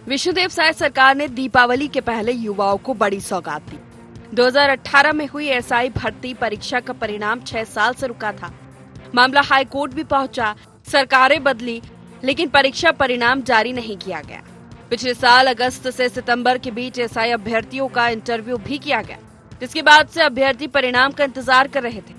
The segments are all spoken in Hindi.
विष्णुदेव साय सरकार ने दीपावली के पहले युवाओं को बड़ी सौगात दी। 2018 में हुई एसआई भर्ती परीक्षा का परिणाम 6 साल से रुका था। मामला हाई कोर्ट भी पहुंचा, सरकारें बदली, लेकिन परीक्षा परिणाम जारी नहीं किया गया। पिछले साल अगस्त से सितंबर के बीच एसआई अभ्यर्थियों का इंटरव्यू भी किया गया, जिसके बाद से अभ्यर्थी परिणाम का इंतजार कर रहे थे।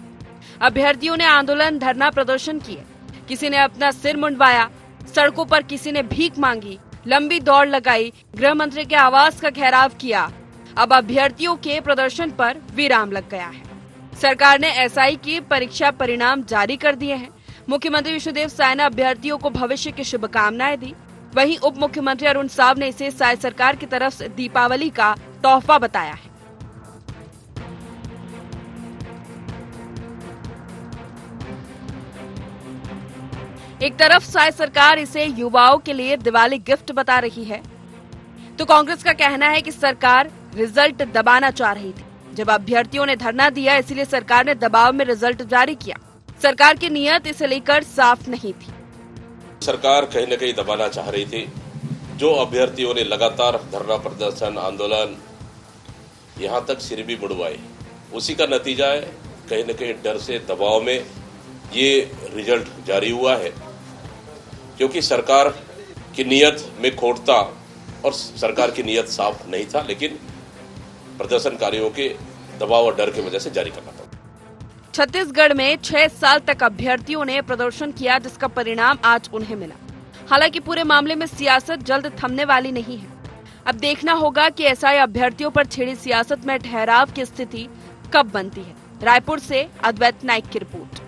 अभ्यर्थियों ने आंदोलन, धरना प्रदर्शन किए, किसी ने अपना सिर मुंडवाया, सड़कों पर किसी ने भीख मांगी, लंबी दौड़ लगाई, गृह मंत्री के आवास का घेराव किया। अब अभ्यर्थियों के प्रदर्शन पर विराम लग गया है। सरकार ने एसआई की परीक्षा परिणाम जारी कर दिए हैं। मुख्यमंत्री विष्णुदेव साय ने अभ्यर्थियों को भविष्य की शुभकामनाएं दी। वहीं उप मुख्यमंत्री अरुण साव ने इसे साय सरकार की तरफ से दीपावली का तोहफा बताया है। एक तरफ साय सरकार इसे युवाओं के लिए दिवाली गिफ्ट बता रही है, तो कांग्रेस का कहना है कि सरकार रिजल्ट दबाना चाह रही थी। जब अभ्यर्थियों ने धरना दिया, इसलिए सरकार ने दबाव में रिजल्ट जारी किया। सरकार की नीयत इसे लेकर साफ नहीं थी। सरकार कहीं न कहीं दबाना चाह रही थी। जो अभ्यर्थियों ने लगातार धरना प्रदर्शन, आंदोलन, यहाँ तक सिर भी मुड़वाए, उसी का नतीजा है। कहीं न कहीं डर से, दबाव में ये रिजल्ट जारी हुआ है, क्योंकि सरकार की नीयत में खोट था और सरकार की नीयत साफ नहीं था, लेकिन प्रदर्शनकारियों के दबाव और डर की वजह से जारी करना था। छत्तीसगढ़ में 6 साल तक अभ्यर्थियों ने प्रदर्शन किया, जिसका परिणाम आज उन्हें मिला। हालांकि पूरे मामले में सियासत जल्द थमने वाली नहीं है। अब देखना होगा कि एसआई अभ्यर्थियों पर छिड़ी सियासत में ठहराव की स्थिति कब बनती है। रायपुर से अद्वैत नाइक की रिपोर्ट।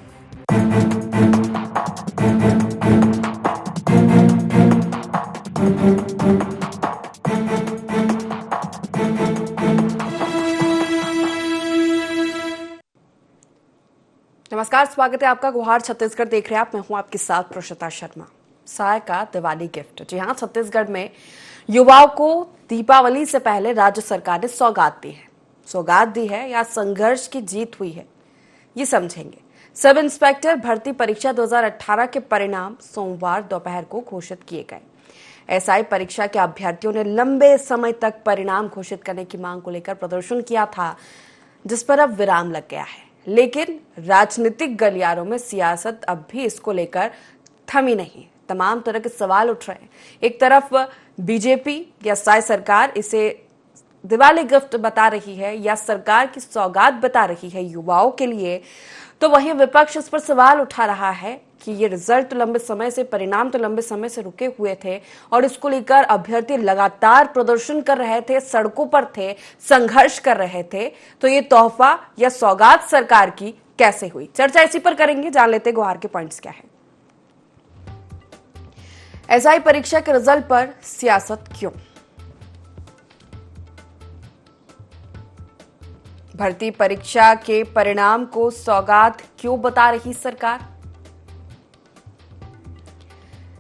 नमस्कार, स्वागत है आपका। गुहार छत्तीसगढ़ देख रहे हैं आप। मैं हूं आपके साथ प्रशता शर्मा। साय का दिवाली गिफ्ट। जी हां, छत्तीसगढ़ में युवाओं को दीपावली से पहले राज्य सरकार ने सौगात दी है। सौगात दी है या संघर्ष की जीत हुई है, ये समझेंगे। सब इंस्पेक्टर भर्ती परीक्षा 2018 के परिणाम सोमवार दोपहर को घोषित किए गए। एसआई परीक्षा के अभ्यर्थियों ने लंबे समय तक परिणाम घोषित करने की मांग को लेकर प्रदर्शन किया था, जिस पर अब विराम लग गया है। लेकिन राजनीतिक गलियारों में सियासत अब भी इसको लेकर थमी नहीं। तमाम तरह के सवाल उठ रहे हैं। एक तरफ बीजेपी या साय सरकार इसे दिवाली गिफ्ट बता रही है या सरकार की सौगात बता रही है युवाओं के लिए, तो वहीं विपक्ष इस पर सवाल उठा रहा है कि ये रिजल्ट लंबे समय से, परिणाम तो लंबे समय से रुके हुए थे और इसको लेकर अभ्यर्थी लगातार प्रदर्शन कर रहे थे, सड़कों पर थे, संघर्ष कर रहे थे। तो ये तोहफा या सौगात सरकार की कैसे हुई? चर्चा इसी पर करेंगे। जान लेते गुहार के पॉइंट्स क्या है। एसआई परीक्षा के रिजल्ट पर सियासत क्यों? भर्ती परीक्षा के परिणाम को सौगात क्यों बता रही सरकार?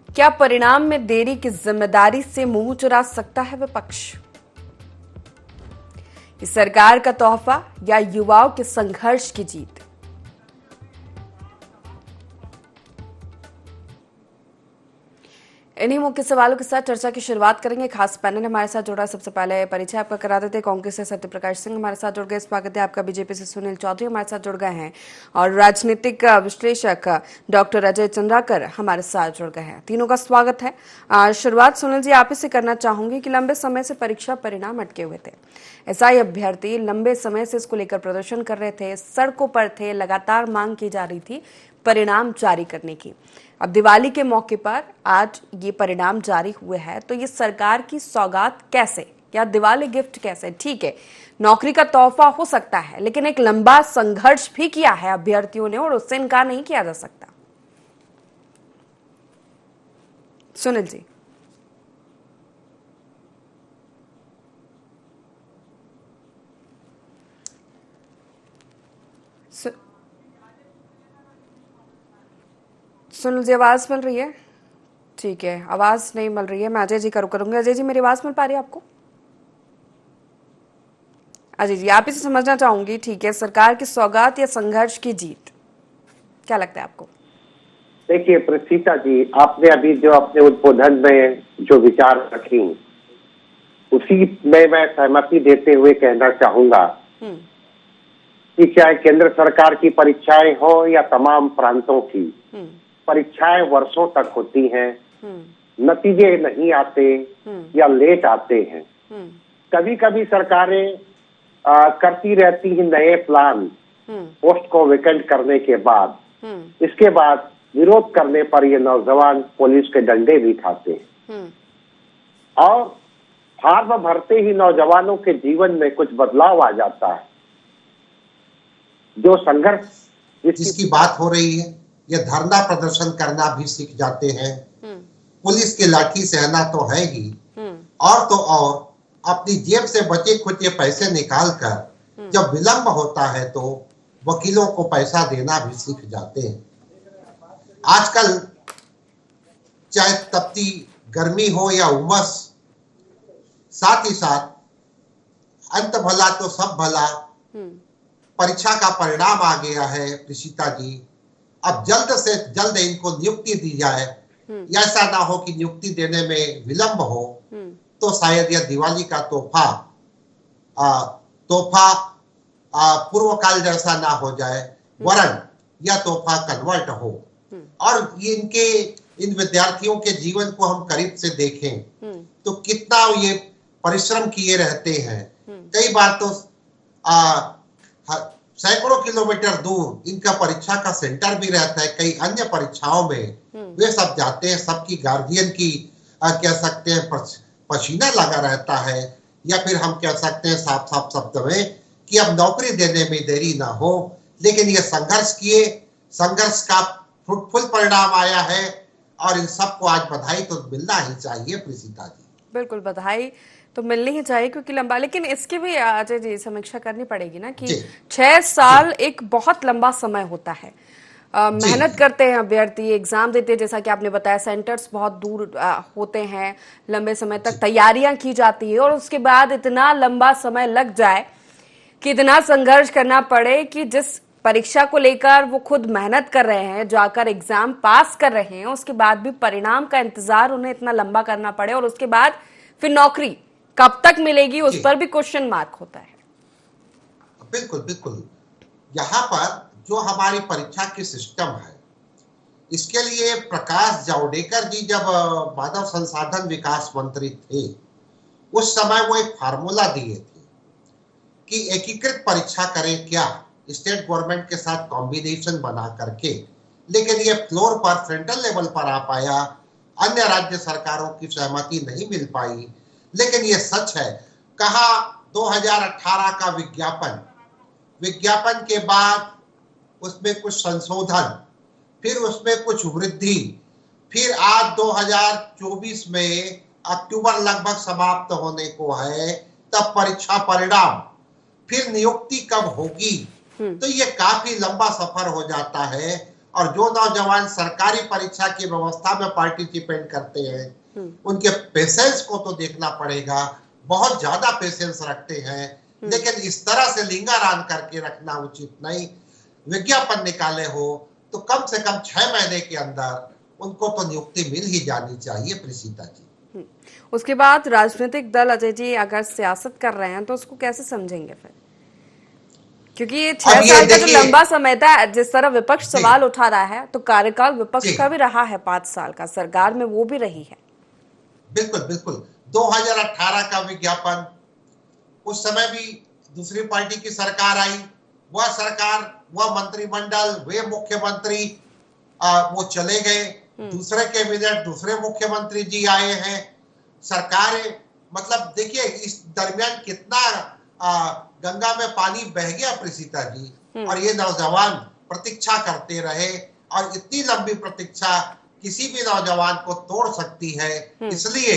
क्या परिणाम में देरी की जिम्मेदारी से मुंह चुरा सकता है विपक्ष? इस सरकार का तोहफा या युवाओं के संघर्ष की जीत? इन्हीं मुख्य सवालों के साथ चर्चा की शुरुआत करेंगे। खास पैनल हमारे साथ जुड़ा। सबसे पहले परिचय आपका करा देते। कांग्रेस से सत्यप्रकाश सिंह हमारे साथ जुड़ गए, स्वागत है आपका। बीजेपी से सुनील चौधरी हमारे साथ जुड़ गए हैं और राजनीतिक विश्लेषक डॉक्टर अजय चंद्राकर हमारे साथ जुड़ गए हैं। तीनों का स्वागत है। शुरुआत सुनील जी आप ही से करना चाहूंगी कि लंबे समय से परीक्षा परिणाम अटके हुए थे। एसआई अभ्यर्थी लंबे समय से इसको लेकर प्रदर्शन कर रहे थे, सड़कों पर थे, लगातार मांग की जा रही थी परिणाम जारी करने की। अब दिवाली के मौके पर आज ये परिणाम जारी हुए हैं, तो ये सरकार की सौगात कैसे या दिवाली गिफ्ट कैसे? ठीक है, नौकरी का तोहफा हो सकता है, लेकिन एक लंबा संघर्ष भी किया है अभ्यर्थियों ने और उससे इनकार नहीं किया जा सकता। सुनील जी। सुनील जी आवाज मिल रही है? ठीक है, आवाज नहीं मिल रही है। मैं अजय जी का रुख करूंगी। अजय जी मेरी आवाज मिल पा रही है आपको? अजय जी, आप इसे समझना चाहूंगी, ठीक है, सरकार की सौगात या संघर्ष की जीत, क्या लगता है आपको? देखिए प्रसीता जी, आपने अभी जो अपने उद्बोधन में जो विचार रखी, उसी में मैं सहमति देते हुए कहना चाहूंगा कि चाहे केंद्र सरकार की परीक्षाएं हो या तमाम प्रांतों की परीक्षाएं वर्षों तक होती हैं, नतीजे नहीं आते या लेट आते हैं। कभी कभी सरकारें करती रहती हैं नए प्लान पोस्ट को वेकेंट करने के बाद, इसके बाद विरोध करने पर ये नौजवान पुलिस के डंडे भी खाते हैं और फॉर्म भरते ही नौजवानों के जीवन में कुछ बदलाव आ जाता है। जो संघर्ष जिसकी बात हो रही है, ये धरना प्रदर्शन करना भी सीख जाते हैं, पुलिस की लाठी सहना तो है ही, और तो और अपनी जेब से बचे खुचे पैसे निकाल कर जब विलंब होता है तो वकीलों को पैसा देना भी सीख जाते हैं। आजकल चाहे तपती गर्मी हो या उमस, साथ ही साथ अंत भला तो सब भला, परीक्षा का परिणाम आ गया है प्रीशिता जी। अब जल्द से जल्द इनको नियुक्ति दी जाए, ऐसा ना हो कि नियुक्ति देने में विलंब हो, तो शायद यह दिवाली का तोहफा पूर्व काल जैसा ना हो जाए, वरन यह तोहफा कन्वर्ट हो और इन विद्यार्थियों के जीवन को हम करीब से देखें तो कितना ये परिश्रम किए रहते हैं। कई बार तो सैकड़ों किलोमीटर दूर इनका परीक्षा का सेंटर भी रहता है। कई अन्य परीक्षाओं में वे सब जाते हैं, सबकी गार्जियन की कह सकते हैं पसीना लगा रहता है, या फिर हम कह सकते हैं साफ साफ शब्द में कि अब नौकरी देने में देरी ना हो। लेकिन ये संघर्ष का फ्रूटफुल परिणाम आया है और इन सबको आज बधाई तो मिलना ही चाहिए प्रीशिता जी। बिल्कुल, बधाई तो मिलनी ही चाहिए क्योंकि लंबा, लेकिन इसकी भी अजय जी समीक्षा करनी पड़ेगी ना कि 6 साल एक बहुत लंबा समय होता है। मेहनत करते हैं अभ्यर्थी, एग्जाम देते हैं, जैसा कि आपने बताया सेंटर्स बहुत दूर होते हैं, लंबे समय तक तैयारियां की जाती है और उसके बाद इतना लंबा समय लग जाए कि इतना संघर्ष करना पड़े कि जिस परीक्षा को लेकर वो खुद मेहनत कर रहे हैं, जाकर एग्जाम पास कर रहे हैं, उसके बाद भी परिणाम का इंतजार उन्हें इतना लंबा करना पड़े और उसके बाद फिर नौकरी कब तक मिलेगी उस पर भी क्वेश्चन मार्क होता है। बिल्कुल बिल्कुल, यहाँ पर जो हमारी परीक्षा की सिस्टम है, इसके लिए प्रकाश जावड़ेकर जी जब मानव संसाधन विकास मंत्री थे, उस समय वो एक फार्मूला दिए थे कि एकीकृत परीक्षा करें क्या, स्टेट गवर्नमेंट के साथ कॉम्बिनेशन बना करके। लेकिन ये फ्लोर पर सेंट्रल लेवल पर आ पाया, अन्य राज्य सरकारों की सहमति नहीं मिल पाई। लेकिन ये सच है, कहा 2018 का विज्ञापन के बाद उसमें कुछ संशोधन, फिर उसमें कुछ वृद्धि, फिर आज 2024 में अक्टूबर लगभग समाप्त होने को है, तब परीक्षा परिणाम, फिर नियुक्ति कब होगी। तो ये काफी लंबा सफर हो जाता है और जो नौजवान सरकारी परीक्षा की व्यवस्था में पार्टिसिपेट करते हैं, उनके पेशेंस को तो देखना पड़ेगा, बहुत ज्यादा पेशेंस रखते हैं। लेकिन इस तरह से लिंगारान करके रखना उचित नहीं। विज्ञापन निकाले हो तो कम से कम 6 महीने के अंदर उनको तो नियुक्ति मिल ही जानी चाहिए प्रीशिता जी। उसके बाद राजनीतिक दल अजय जी अगर सियासत कर रहे हैं तो उसको कैसे समझेंगे फिर, क्योंकि ये 6 साल का जो लंबा समय था, जिस तरह विपक्ष सवाल उठा रहा है, तो कार्यकाल विपक्ष का भी रहा है 5 साल का, सरकार में वो भी रही है। बिल्कुल बिल्कुल, 2018 का विज्ञापन, उस समय भी दूसरी पार्टी की सरकार आई, वह सरकार, वह मंत्रिमंडल, वे मुख्यमंत्री वो चले गए, दूसरे कैबिनेट, दूसरे मुख्यमंत्री जी आए हैं, सरकारें, मतलब देखिए इस दरमियान कितना गंगा में पानी बह गया प्रीशिता जी। और ये नौजवान प्रतीक्षा करते रहे और इतनी लंबी प्रतीक्षा किसी भी नौजवान को तोड़ सकती है। इसलिए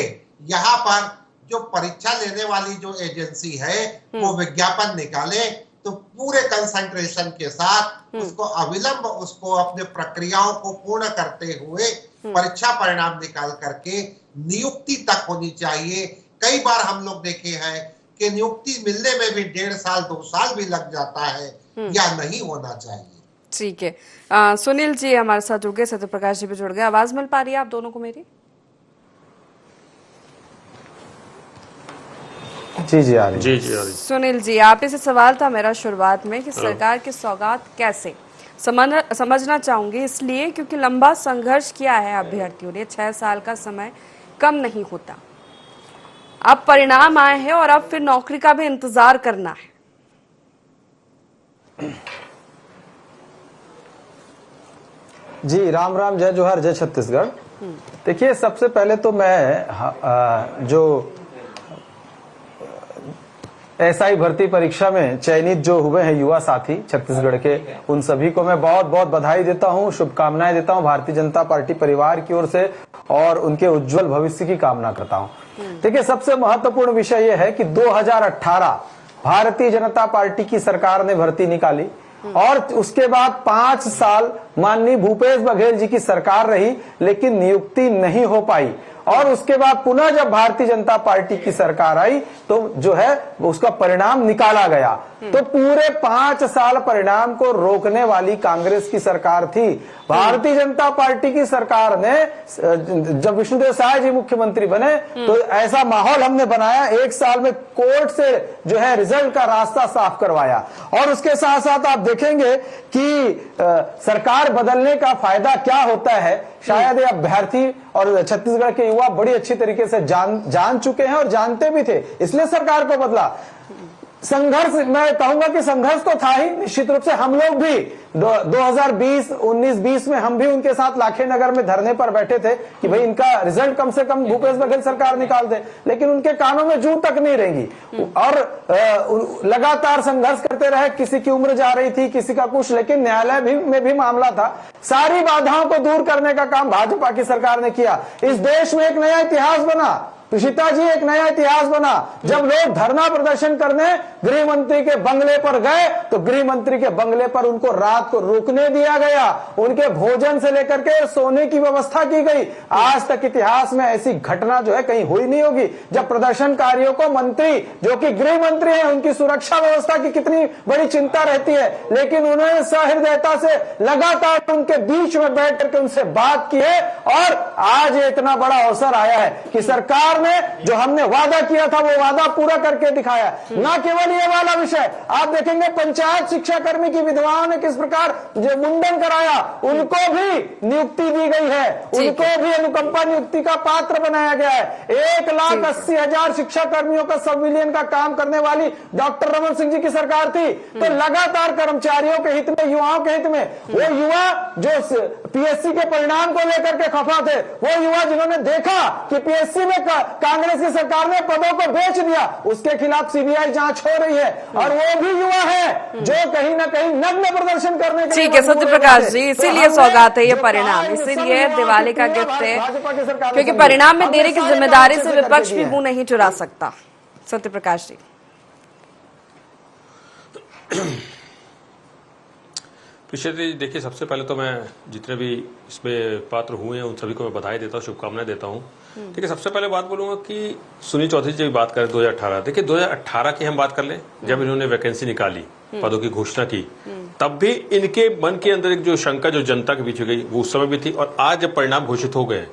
यहाँ पर जो परीक्षा लेने वाली जो एजेंसी है वो विज्ञापन निकाले तो पूरे कंसंट्रेशन के साथ उसको अविलंब उसको अपने प्रक्रियाओं को पूर्ण करते हुए परीक्षा परिणाम निकाल करके नियुक्ति तक होनी चाहिए। कई बार हम लोग देखे हैं कि नियुक्ति मिलने में भी 1.5 साल 2 साल भी लग जाता है या नहीं होना चाहिए। ठीक है, सुनील जी हमारे साथ जुड़ गए, सत्यप्रकाश जी भी जुड़ गए। आवाज मिल पा रही है आप दोनों को मेरी? जी आ रही जी आ रही। सुनील जी, आप से सवाल था मेरा शुरुआत में कि सरकार की सौगात कैसे समझना चाहूंगी, इसलिए क्योंकि लंबा संघर्ष किया है अभ्यर्थियों ने, 6 साल का समय कम नहीं होता। अब परिणाम आए हैं और अब फिर नौकरी का भी इंतजार करना है। जी, राम राम, जय जोहर, जय छत्तीसगढ़। देखिए, सबसे पहले तो मैं जो एसआई भर्ती परीक्षा में चयनित जो हुए हैं युवा साथी छत्तीसगढ़ के, उन सभी को मैं बहुत बहुत बधाई देता हूं, शुभकामनाएं देता हूं भारतीय जनता पार्टी परिवार की ओर से, और उनके उज्जवल भविष्य की कामना करता हूं। देखिए, सबसे महत्वपूर्ण विषय यह है कि 2018 भारतीय जनता पार्टी की सरकार ने भर्ती निकाली और उसके बाद 5 साल माननीय भूपेश बघेल जी की सरकार रही, लेकिन नियुक्ति नहीं हो पाई। और उसके बाद पुनः जब भारतीय जनता पार्टी की सरकार आई तो जो है उसका परिणाम निकाला गया। तो पूरे 5 साल परिणाम को रोकने वाली कांग्रेस की सरकार थी। भारतीय जनता पार्टी की सरकार ने जब विष्णुदेव साय जी मुख्यमंत्री बने तो ऐसा माहौल हमने बनाया, 1 साल में कोर्ट से जो है रिजल्ट का रास्ता साफ करवाया। और उसके साथ साथ आप देखेंगे कि सरकार बदलने का फायदा क्या होता है, शायद ये अभ्यर्थी और छत्तीसगढ़ के युवा बड़ी अच्छी तरीके से जान चुके हैं और जानते भी थे, इसलिए सरकार को बदला। संघर्ष, मैं कहूंगा कि संघर्ष तो था ही, निश्चित रूप से हम लोग भी 2019-20 में हम भी उनके साथ लाखे नगर में धरने पर बैठे थे कि भाई इनका रिजल्ट कम से कम भूपेश बघेल सरकार निकाल दे, लेकिन उनके कानों में जू तक नहीं रहेंगी और लगातार संघर्ष करते रहे। किसी की उम्र जा रही थी, किसी का कुछ, लेकिन न्यायालय में भी मामला था। सारी बाधाओं को दूर करने का काम भाजपा की सरकार ने किया। इस देश में एक नया इतिहास बना, पिता जी, एक नया इतिहास बना। जब लोग धरना प्रदर्शन करने गृह मंत्री के बंगले पर गए तो गृह मंत्री के बंगले पर उनको रात को रुकने दिया गया, उनके भोजन से लेकर के सोने की व्यवस्था की गई। आज तक इतिहास में ऐसी घटना जो है कहीं हुई नहीं होगी। जब प्रदर्शनकारियों को मंत्री जो कि गृह मंत्री हैं, उनकी सुरक्षा व्यवस्था की कितनी बड़ी चिंता रहती है, लेकिन उन्होंने सहृदयता से लगातार उनके बीच में बैठ करके उनसे बात की है। और आज इतना बड़ा अवसर आया है कि सरकार ने जो हमने वादा किया था वो वादा पूरा करके दिखाया। ना केवल ये वाला विषय, आप देखेंगे पंचायत शिक्षा कर्मी की विधवाओं ने किस प्रकार जो मुंडन कराया, उनको भी नियुक्ति दी गई है, उनको भी अनुकंपा नियुक्ति का पात्र बनाया गया है। 1,80,000 शिक्षा कर्मियों का संविलियन का काम करने वाली डॉक्टर रमन सिंह जी की सरकार थी। तो लगातार कर्मचारियों के हित में, युवाओं के हित में, वो युवा जो पीएससी के परिणाम को लेकर के खफा थे, वो युवा जिन्होंने देखा कि पीएससी में कांग्रेस की सरकार ने पदों को बेच दिया, उसके खिलाफ सीबीआई जांच हो रही है। और वो भी युवा है जो कहीं ना कहीं नग्न प्रदर्शन करने के लिए। ठीक है सत्यप्रकाश जी, इसीलिए सौगात है ये परिणाम, इसीलिए दिवाली का गिफ्ट है, क्योंकि परिणाम में देने की जिम्मेदारी से विपक्ष भी मुंह नहीं चुरा सकता। सत्यप्रकाश जी, देखिए, सबसे पहले तो मैं जितने भी इसमें पात्र हुए हैं उन सभी को मैं बधाई देता हूँ, शुभकामनाएं देता हूँ। देखिए, सबसे पहले बात बोलूंगा कि सुनील चौधरी जी बात करें 2018, देखिए 2018 की हम बात कर लें, जब इन्होंने वैकेंसी निकाली, पदों की घोषणा की, तब भी इनके मन के अंदर एक जो शंका जो जनता के बीच हो गई वो उस समय भी थी, और आज जब परिणाम घोषित हो गए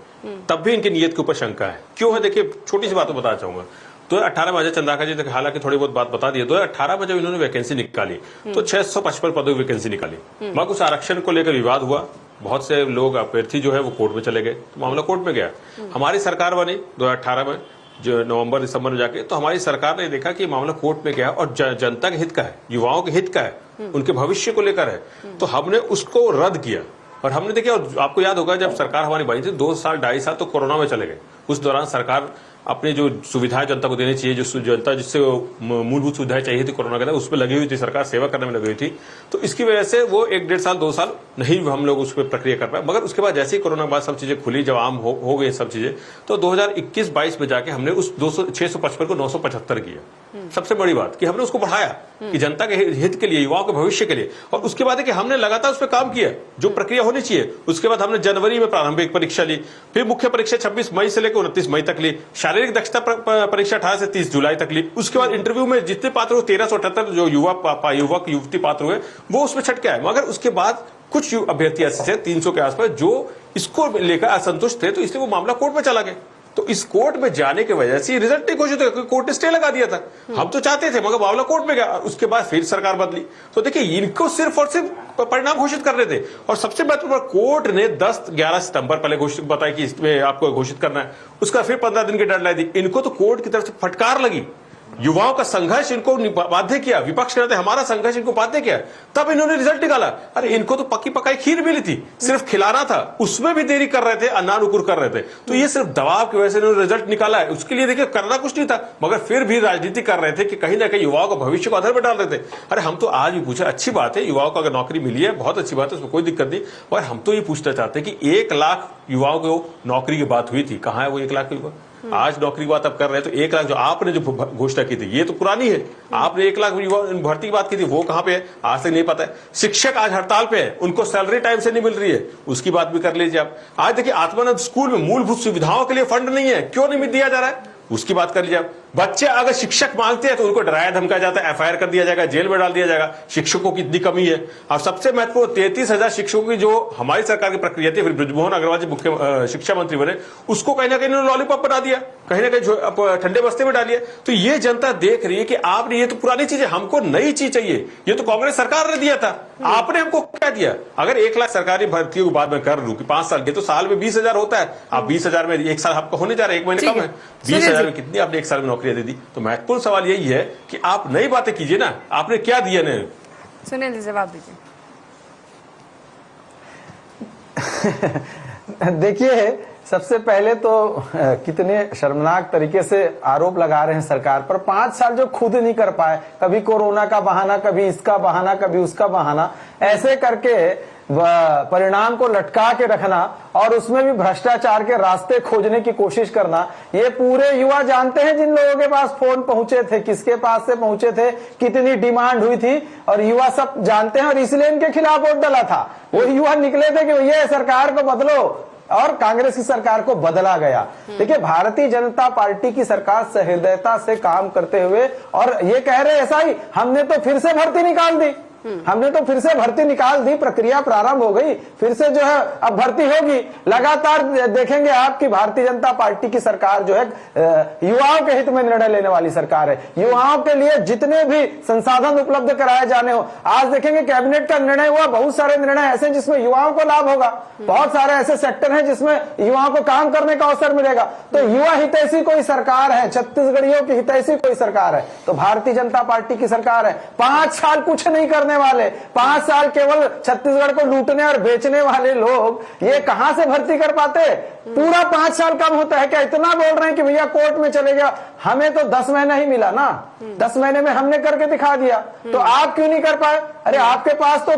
तब भी इनकी नीयत के ऊपर शंका है। क्यों है? देखिए, छोटी सी बात बताना चाहूंगा। 2018 में अजय चंद्राकर जी तक हालांकि थोड़ी बहुत बात बता दी है। 2018 में जब इन्होंने वैकेंसी निकाली तो 655 पदों की वैकेंसी निकाली। वहां कुछ आरक्षण को लेकर विवाद हुआ, बहुत से लोग अभ्यर्थी जो है वो कोर्ट में चले गए, तो मामला कोर्ट में गया। हमारी सरकार बनी 2018 में, जो नवंबर दिसंबर में जाके, तो हमारी सरकार ने देखा कि मामला कोर्ट में गया और जनता के हित का है, युवाओं के हित का है, उनके भविष्य को लेकर है, तो हमने उसको रद्द किया। और हमने देखिए, और आपको याद होगा जब सरकार हमारी बनी थी 2 साल 2.5 साल तो कोरोना में चले गए। उस दौरान सरकार अपनी जो सुविधाएं जनता को देनी चाहिए, जो जनता जिससे मूलभूत सुविधाएं चाहिए थी कोरोना के अंदर, उसमें लगी हुई थी सरकार, सेवा करने में लगी हुई थी। तो इसकी वजह से वो 1-1.5 साल 2 साल नहीं हम लोग उस पर प्रक्रिया कर पाए। मगर उसके बाद जैसे ही कोरोना के बाद सब चीजें खुली, जब आम हो गई सब चीजें, तो 2021-22 में जाके हमने उस 655 को 975 किया। सबसे बड़ी बात कि हमने उसको बढ़ाया कि जनता के हित के लिए, युवाओं के भविष्य के लिए। और उसके बाद कि हमने लगातार उस पर काम किया जो प्रक्रिया होनी चाहिए। उसके बाद हमने जनवरी में प्रारंभिक परीक्षा ली, फिर मुख्य परीक्षा 26 मई से लेकर 29 मई तक ली। शारीरिक दक्षता परीक्षा 18 से 30 जुलाई तक ली। उसके बाद इंटरव्यू में जितने पात्र हुए 1378 जो युवक युवती पात्र हुए वो उसमें छट के आए, मगर उसके बाद कुछ अभ्यर्थी ऐसे थे 300 के आसपास जो इसको लेकर असंतुष्ट थे, तो इसलिए वो मामला कोर्ट में चला गया। तो इस कोर्ट में जाने की वजह से रिजल्ट नहीं घोषित हुआ, कोर्ट ने स्टे लगा दिया था। हम तो चाहते थे मगर मामला कोर्ट में गया, उसके बाद फिर सरकार बदली। तो देखिए इनको सिर्फ और सिर्फ परिणाम घोषित करने थे, और सबसे महत्वपूर्ण कोर्ट ने 10-11 सितंबर पहले घोषित बताया कि इसमें आपको घोषित करना है, उसका फिर 15 दिन की डेडलाइन दी। इनको तो कोर्ट की तरफ से फटकार लगी, युवाओं का संघर्ष इनको बाध्य किया, विपक्ष कहते हमारा संघर्ष इनको बाध्य किया, तब इन्होंने रिजल्ट निकाला। अरे इनको तो पक्की पकाई खीर मिली थी, सिर्फ खिलाना था, उसमें भी देरी कर रहे थे, अन्नानुकुर कर रहे थे। तो ये सिर्फ दबाव की वजह से इन्होंने रिजल्ट निकाला है। उसके लिए देखिए करना कुछ नहीं था, मगर फिर भी राजनीति कर रहे थे कि कहीं ना कहीं युवाओं को भविष्य को अधर में डाल रहे थे। अरे हम तो आज भी पूछे, अच्छी बात है युवाओं को अगर नौकरी मिली है बहुत अच्छी बात है, उसमें कोई दिक्कत नहीं, और हम तो ये पूछना चाहते हैं कि 1 लाख युवाओं को नौकरी की बात हुई थी, कहां है वो 1 लाख युवा? आज नौकरी की बात अब कर रहे हैं, तो 1 लाख जो आपने जो घोषणा की थी ये तो पुरानी है। आपने 1 लाख युवा भर्ती की बात की थी, वो कहां पे है आज तक नहीं पता है। शिक्षक आज हड़ताल पे है, उनको सैलरी टाइम से नहीं मिल रही है, उसकी बात भी कर लीजिए आप। आज देखिए आत्मानंद स्कूल में मूलभूत सुविधाओं के लिए फंड नहीं है, क्यों नहीं दिया जा रहा है, उसकी बात कर लीजिए आप। बच्चे अगर शिक्षक मांगते हैं तो उनको डराया धमकाया जाता है, FIR कर दिया जाएगा, जेल में डाल दिया जाएगा। शिक्षकों की इतनी कमी है। अब सबसे महत्वपूर्ण 33,000 शिक्षकों की जो हमारी सरकार की प्रक्रिया थी, फिर बृजमोहन अग्रवाल जी मुख्य शिक्षा मंत्री बने, उसको कहीं ना कहीं लॉलीपॉप बना दिया, कहीं ना कहीं ठंडे बस्ते में डालिए। तो ये जनता देख रही है कि आपने ये तो पुरानी चीज है, हमको नई चीज चाहिए। ये तो कांग्रेस सरकार ने दिया था, आपने हमको क्या दिया? अगर 1 लाख सरकारी भर्तियों की बात मैं कर लूं कि 5 साल के, तो साल में 20,000 होता है। आप 20,000 में 1 साल आपका होने जा रहा है, 1 महीने कम है, 20,000 में कितनी आपने 1 साल में नौकरियां दे दी? तो महत्वपूर्ण सवाल यही है कि आप नई बातें कीजिए ना, आपने क्या दिया ने? सुनील जी जवाब दीजिए। देखिए सबसे पहले तो कितने शर्मनाक तरीके से आरोप लगा रहे हैं सरकार पर। 5 साल जो खुद नहीं कर पाए, कभी कोरोना का बहाना, कभी इसका बहाना, कभी उसका बहाना, ऐसे करके परिणाम को लटका के रखना और उसमें भी भ्रष्टाचार के रास्ते खोजने की कोशिश करना। ये पूरे युवा जानते हैं, जिन लोगों के पास फोन पहुंचे थे, किसके पास से पहुंचे थे, कितनी डिमांड हुई थी, और युवा सब जानते हैं, और इसलिए इनके खिलाफ वोट डाला था। वो युवा निकले थे कि भैया सरकार को बदलो, और कांग्रेस की सरकार को बदला गया। देखिए भारतीय जनता पार्टी की सरकार सहृदयता से काम करते हुए, और ये कह रहे ऐसा ही, हमने तो फिर से भर्ती निकाल दी, हमने तो फिर से भर्ती निकाल दी, प्रक्रिया प्रारंभ हो गई, फिर से जो है अब भर्ती होगी। लगातार देखेंगे आपकी भारतीय जनता पार्टी की सरकार जो है युवाओं के हित में निर्णय लेने वाली सरकार है। युवाओं के लिए जितने भी संसाधन उपलब्ध कराए जाने हो, आज देखेंगे कैबिनेट का निर्णय हुआ, बहुत सारे निर्णय ऐसे जिसमें युवाओं को लाभ होगा, बहुत सारे ऐसे सेक्टर हैं जिसमें युवाओं को काम करने का अवसर मिलेगा। तो युवा हितैषी कोई सरकार है, छत्तीसगढ़ियों की हितैषी कोई सरकार है तो भारतीय जनता पार्टी की सरकार है। 5 साल कुछ नहीं करने वाले, 5 साल केवल छत्तीसगढ़ को लूटने और बेचने वाले लोग ये कहां से भर्ती कर पाते? पूरा 5 साल कम होता है क्या? इतना बोल रहे हैं कि भैया कोर्ट में चले गया, हमें तो 10 महीना ही मिला ना, 10 महीने में हमने करके दिखा दिया, तो आप क्यों नहीं कर पाए? अरे आपके पास तो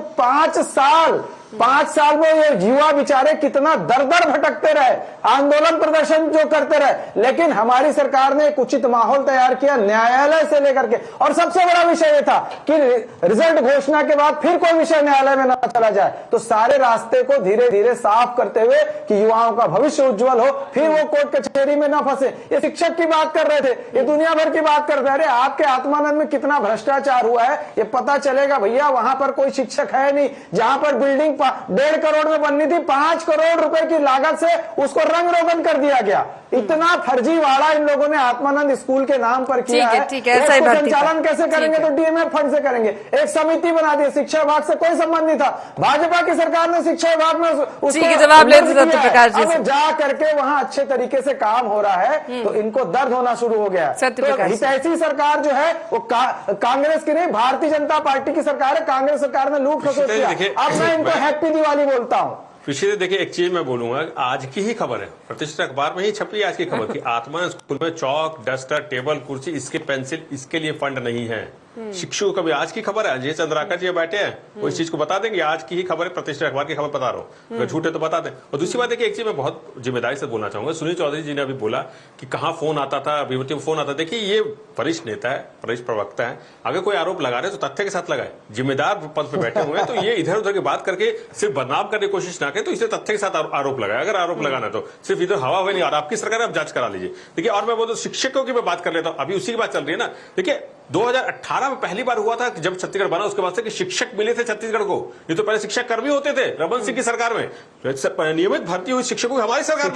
5 साल में ये युवा बेचारे कितना दर दर भटकते रहे, आंदोलन प्रदर्शन जो करते रहे, लेकिन हमारी सरकार ने एक उचित माहौल तैयार किया न्यायालय से लेकर के। और सबसे बड़ा विषय ये था कि रिजल्ट घोषणा के बाद फिर कोई विषय न्यायालय में न चला जाए, तो सारे रास्ते को धीरे धीरे साफ करते हुए कि युवाओं का भविष्य उज्जवल हो, फिर वो कोर्ट कचहरी में न फंसे। ये शिक्षक की बात कर रहे थे, ये दुनिया भर की बात कर रहे थे। अरे आपके आत्मानंद में कितना भ्रष्टाचार हुआ है ये पता चलेगा भैया। वहां पर कोई शिक्षक है नहीं, जहां पर बिल्डिंग 1.5 करोड़ में बननी थी, 5 करोड़ रुपए की लागत से उसको रंग रोगन कर दिया गया। इतना फर्जीवाड़ा इन लोगों ने आत्मानंद स्कूल के नाम पर किया है। उसको संचालन कैसे करेंगे? तो DMF फंड से करेंगे। एक समिति बना दी, शिक्षा विभाग से कोई संबंध नहीं था, भाजपा की सरकार ने शिक्षा विभाग में उसको जवाब लेते सत्यप्रकाश जी, अब जा करके वहां अच्छे तरीके से काम हो रहा है तो इनको दर्द होना शुरू हो गया। तो हितैषी सरकार जो है वो कांग्रेस की नहीं, भारतीय जनता पार्टी की सरकार है। कांग्रेस सरकार ने लूट खसोट किया। अब मैं इनको हैप्पी दिवाली बोलता हूँ। पिछले देखिए एक चीज मैं बोलूंगा, आज की ही खबर है, प्रतिष्ठित अखबार में ही छपी है आज की खबर कि आत्मानंद स्कूल में चौक, डस्टर, टेबल, कुर्सी, इसके पेंसिल, इसके लिए फंड नहीं है। शिक्षकों कभी आज की खबर है, अजय चंद्राकर जी बैठे हैं, वो इस चीज को बता देंगे, आज की ही खबर है, प्रतिष्ठित अखबार की खबर बता रहा हूँ, अगर झूठ है तो बता दें। और दूसरी बात है कि एक चीज मैं बहुत जिम्मेदारी से बोलना चाहूंगा, सुनील चौधरी जी ने अभी बोला कि कहाँ फोन आता था, अभिमति में फोन आता। देखिए ये वरिष्ठ नेता है, वरिष्ठ प्रवक्ता है, अगर कोई आरोप लगा रहे तो तथ्य के साथ लगाए, जिम्मेदार पद पे बैठे हुए हैं, तो ये इधर उधर की बात करके सिर्फ बदनाम करने की कोशिश ना करें, तो इसे तथ्य के साथ आरोप लगाए। अगर आरोप लगाना तो सिर्फ इधर हवा हुई नहीं, और आपकी सरकार आप जांच करा लीजिए। देखिए और मैं बोलता हूँ शिक्षकों की मैं बात कर लेता हूँ, अभी उसी की बात चल रही है ना। देखिए 2018 में पहली बार हुआ था जब छत्तीसगढ़ बना, उसके बाद से कि शिक्षक मिले थे छत्तीसगढ़ को। ये तो पहले शिक्षक कर्मी होते थे रमन सिंह की सरकार में, नियमित भर्ती हुई शिक्षकों की हमारी सरकार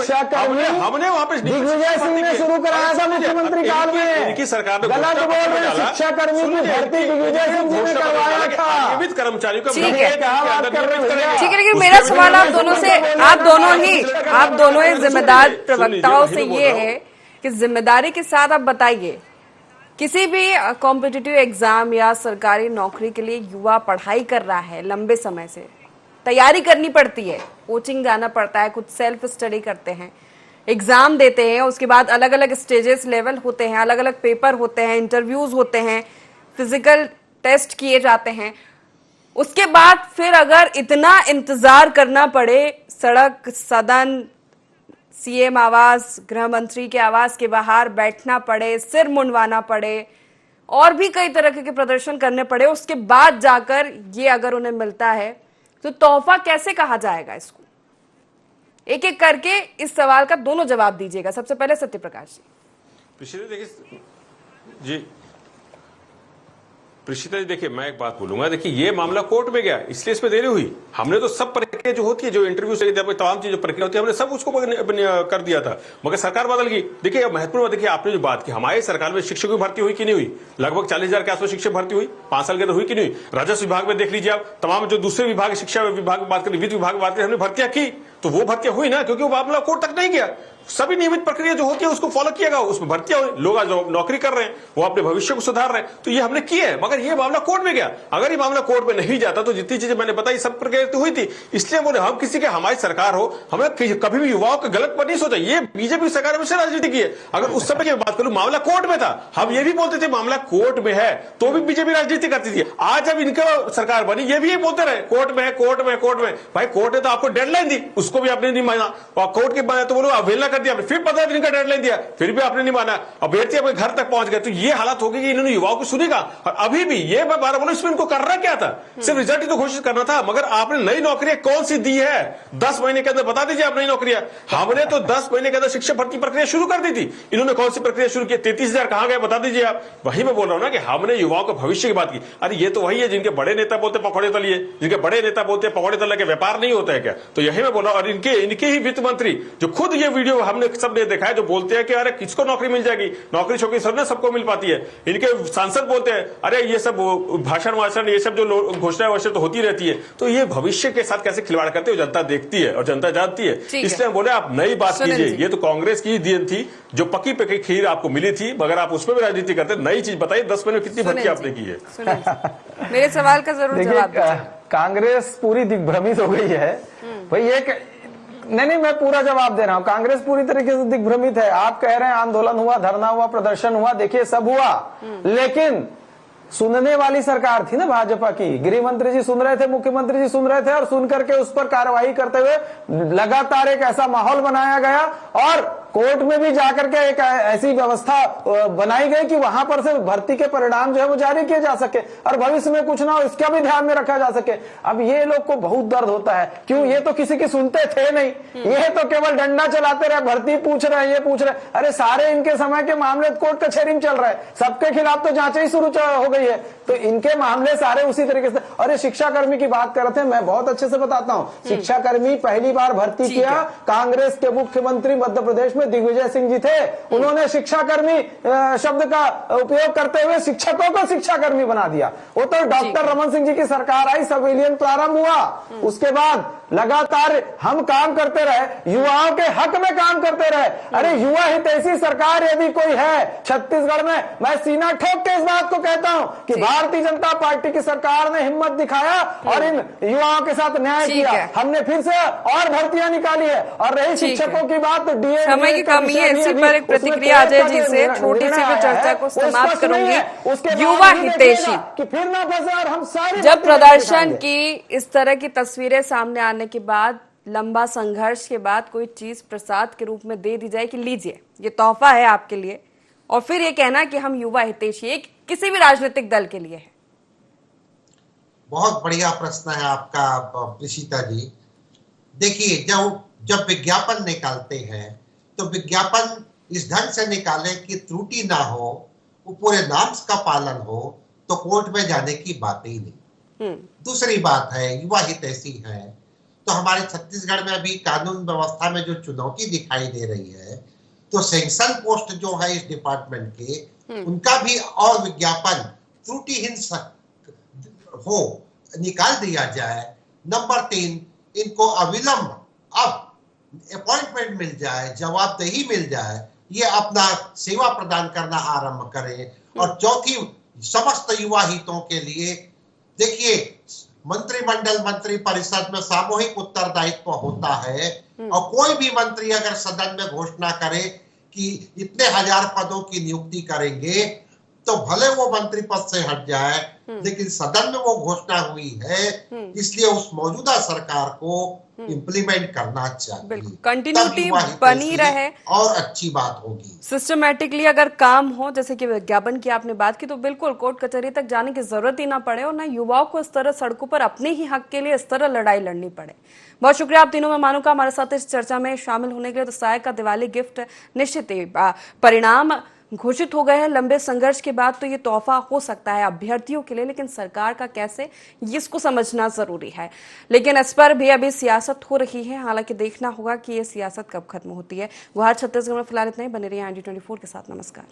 में, हमने वहां पे दिग्विजय सिंह ने शुरू कराया था मुख्यमंत्री काल में, इनकी सरकार ने गलत बोल रहे हैं, शिक्षा कर्मी की भर्ती दिग्विजय सिंह जी ने करवाया था, नियमित कर्मचारियों का। ठीक है, लेकिन मेरा सवाल आप दोनों से, आप दोनों ही जिम्मेदार प्रवक्ताओं से ये है कि जिम्मेदारी के साथ आप बताइए, किसी भी कॉम्पिटिटिव एग्जाम या सरकारी नौकरी के लिए युवा पढ़ाई कर रहा है, लंबे समय से तैयारी करनी पड़ती है, कोचिंग जाना पड़ता है, कुछ सेल्फ स्टडी करते हैं, एग्जाम देते हैं, उसके बाद अलग अलग स्टेजेस लेवल होते हैं, अलग अलग पेपर होते हैं, इंटरव्यूज होते हैं, फिजिकल टेस्ट किए जाते हैं। उसके बाद फिर अगर इतना इंतजार करना पड़े, सड़क, सदन, सीएम आवास, गृह मंत्री के आवास के बाहर बैठना पड़े, सिर मुंडवाना पड़े और भी कई तरह के प्रदर्शन करने पड़े, उसके बाद जाकर ये अगर उन्हें मिलता है तो तोहफा कैसे कहा जाएगा इसको? एक एक करके इस सवाल का दोनों जवाब दीजिएगा। सबसे पहले सत्यप्रकाश जी। देखिए जी प्रीशिता जी, देखिए मैं एक बात बोलूंगा, देखिए ये मामला कोर्ट में गया, इसलिए इसमें देरी हुई। हमने तो सब प्रक्रिया जो होती है, जो इंटरव्यू से तमाम चीज जो प्रक्रिया होती है, हमने सब उसको कर दिया था, मगर सरकार बदल गई। देखिए महत्वपूर्ण, देखिए आपने जो बात की, हमारी सरकार में शिक्षकों की भर्ती हुई कि नहीं हुई? लगभग 40,000 के आसपास शिक्षक भर्ती हुई, 5 साल के अंदर हुई कि नहीं? राजस्व विभाग में देख लीजिए आप, तमाम जो दूसरे विभाग, शिक्षा विभाग की बात करें, वित्त विभाग की बात करें, हमने भर्तियां की, तो वो भर्तियां हुई ना, क्योंकि वो मामला कोर्ट तक नहीं गया। सभी नियमित प्रक्रिया जो होती है उसको फॉलो किया गया, उसमें भर्तियां हुई, लोग आज नौकरी कर रहे हैं, वो अपने भविष्य को सुधार रहे हैं, तो ये हमने किया है। मगर ये मामला कोर्ट में गया, अगर ये मामला कोर्ट में नहीं जाता तो जितनी चीजें मैंने बताई सब प्रक्रिया तो हुई थी। इसलिए बोले हम किसी के, हमारी सरकार हो, हमने कभी भी युवाओं का गलत पर नहीं सोचा। ये बीजेपी सरकार में से राजनीति की है। अगर उस समय की बात करूं, मामला कोर्ट में था, हम ये भी बोलते थे मामला कोर्ट में है, तो भी बीजेपी राजनीति करती थी। आज जब इनका सरकार बनी, ये भी बोलते रहे कोर्ट में है, कोर्ट में, कोर्ट में। भाई कोर्ट ने तो आपको डेडलाइन दी, उसको भी आपने नहीं माना, और कोर्ट के बाद तो बोलो अवहेलना कर दिया, फिर 15 दिन का डेडलाइन दिया, फिर भी आपने नहीं माना, अभ्यर्थी अपने घर तक पहुंच गए। तो ये हालत होगी कि इन्होंने युवाओं को सुनेगा। और अभी भी ये मैं 12 बोलो, इसमें इनको करना क्या था? सिर्फ रिजल्ट ही तो घोषित करना था। मगर आपने नई नौकरियां कौन सी दी है? 10 महीने के अंदर बता दीजिए आप नई नौकरियां। हमने तो 10 महीने के अंदर शिक्षक भर्ती प्रक्रिया शुरू कर दी थी, इन्होंने कौन सी प्रक्रिया शुरू की? 33,000 कहां गए बता दीजिए आप। वही मैं बोल रहा हूं ना कि हमने युवाओं के भविष्य की बात की। अरे ये तो वही है जिनके बड़े नेता बोलते पकौड़े तलिए, जिनके बड़े नेता बोलते पकौड़े तल के व्यापार नहीं होता है क्या? तो यही मैं बोल रहा हूं। और इनके ही वित्त मंत्री जो खुद ये वीडियो हमने सबने देखा है, जो बोलते हैं कि अरे किसको नौकरी मिल जाएगी, नौकरी छोकरी सब ने सबको मिल पाती है। इनके सांसद बोलते हैं अरे ये सब भाषण वाषण, ये सब जो घोषणा वोषणा तो होती रहती है। तो ये भविष्य के साथ कैसे खिलवाड़ करते हो जनता देखती है और जनता जानती है। इसलिए बोले आप नई बात कीजिए। ये तो कांग्रेस की देन थी, जो पकी पकी खीर आपको मिली थी, मगर आप उसमें भी राजनीति करते। नई चीज बताइए, 10 महीने में कितनी भर्ती आपने की है? मेरे सवाल का जरूर जवाब दीजिए। कांग्रेस पूरी दिग्भ्रमित हो गई है भाई। ये नहीं, मैं पूरा जवाब दे रहा हूं। कांग्रेस पूरी तरीके से दिग्भ्रमित है। आप कह रहे हैं आंदोलन हुआ, धरना हुआ, प्रदर्शन हुआ, देखिए सब हुआ, लेकिन सुनने वाली सरकार थी ना भाजपा की। गृह मंत्री जी सुन रहे थे, मुख्यमंत्री जी सुन रहे थे, और सुन करके उस पर कार्रवाई करते हुए लगातार एक ऐसा माहौल बनाया गया, और कोर्ट में भी जाकर के एक ऐसी व्यवस्था बनाई गई कि वहां पर से भर्ती के परिणाम जो है वो जारी किए जा सके, और भविष्य में कुछ ना हो इसका भी ध्यान में रखा जा सके। अब ये लोग को बहुत दर्द होता है, क्यों? ये तो किसी की सुनते थे नहीं, ये तो केवल डंडा चलाते रहे, भर्ती पूछ रहे हैं, ये पूछ रहे। अरे सारे इनके समय के मामले कोर्ट कचहरी में चल रहे हैं, सबके खिलाफ तो जांचें ही शुरू हो गई है, तो इनके मामले सारे उसी तरीके से। और ये शिक्षाकर्मी की बात कर रहे थे, मैं बहुत अच्छे से बताता हूँ। शिक्षाकर्मी पहली बार भर्ती किया, कांग्रेस के मुख्यमंत्री मध्य प्रदेश में दिग्विजय सिंह जी थे। उन्होंने शिक्षाकर्मी शब्द का उपयोग करते हुए शिक्षकों को शिक्षाकर्मी बना दिया। वो तो डॉक्टर रमन सिंह जी की सरकार आई, सिविलियन प्रारंभ हुआ, उसके बाद लगातार हम काम करते रहे, युवाओं के हक में काम करते रहे। अरे युवा हितैषी सरकार यदि कोई है छत्तीसगढ़ में, मैं सीना ठोक के इस बात को कहता हूं कि भारतीय जनता पार्टी की सरकार ने हिम्मत दिखाया और इन युवाओं के साथ न्याय किया। हमने फिर से और भर्तियां निकाली है। और रही शिक्षकों की बात, तो डीए समय की कमी है, इसी पर एक प्रतिक्रिया अजय जी से छोटी सी भी चर्चा को समाप्त करूंगी। युवा हितैषी कि फिर ना फंसे और हम सारे जब प्रदर्शन की इस तरह की तस्वीरें सामने आने के बाद, लंबा संघर्ष के बाद कोई चीज प्रसाद के रूप में दे दी जाए कि लीजिए ये तोहफा है आपके लिए, और फिर ये कहना कि हम युवा हितैषी किसी भी राजनीतिक दल के लिए है। बहुत बढ़िया प्रश्न है आपका प्रीशिता जी। देखिए, जब विज्ञापन निकालते हैं तो विज्ञापन इस ढंग से निकाले कि त्रुटि ना हो, वो पूरे नॉर्म्स का पालन हो, तो कोर्ट में जाने की बात ही नहीं। दूसरी बात है, युवा हितैषी है तो हमारे छत्तीसगढ़ में अभी कानून व्यवस्था में जो चुनौती दिखाई दे रही है, तो सैंक्शन पोस्ट जो है इस डिपार्टमेंट के, उनका भी और विज्ञापन त्रुटिहीन हो निकाल दिया जाए। नंबर 3, इनको अविलंब अब अपॉइंटमेंट मिल जाए, जवाबदेही मिल जाए, ये अपना सेवा प्रदान करना आरंभ करें। और चौथी, समस्त युवा हितों के लिए देखिए, मंत्रिमंडल मंत्री परिषद में सामूहिक उत्तरदायित्व होता है, और कोई भी मंत्री अगर सदन में घोषणा करे कि इतने हजार पदों की नियुक्ति करेंगे, तो भले वो मंत्री पद से हट जाए, लेकिन सदन में वो घोषणा हुई है, इसलिए उस मौजूदा सरकार को इंप्लीमेंट करना चाहिए। कंटिन्यूटी बनी रहे और अच्छी बात होगी। सिस्टमैटिकली अगर काम हो, जैसे कि विज्ञापन की आपने बात की, तो बिल्कुल कोर्ट कचहरी तक जाने की जरूरत ही ना पड़े, और ना युवाओं को इस तरह सड़कों पर अपने ही हक के लिए इस तरह लड़ाई लड़नी पड़े। बहुत शुक्रिया आप तीनों मेहमानों का हमारे साथ इस चर्चा में शामिल होने के लिए। तो साय का दिवाली गिफ्ट निश्चित ही परिणाम घोषित हो गए हैं लंबे संघर्ष के बाद, तो ये तोहफा हो सकता है अभ्यर्थियों के लिए, लेकिन सरकार का कैसे, इसको समझना जरूरी है। लेकिन इस पर भी अभी सियासत हो रही है, हालांकि देखना होगा कि ये सियासत कब खत्म होती है। गुहार छत्तीसगढ़ में फिलहाल इतना ही। बने रहिए ND24 के साथ। नमस्कार।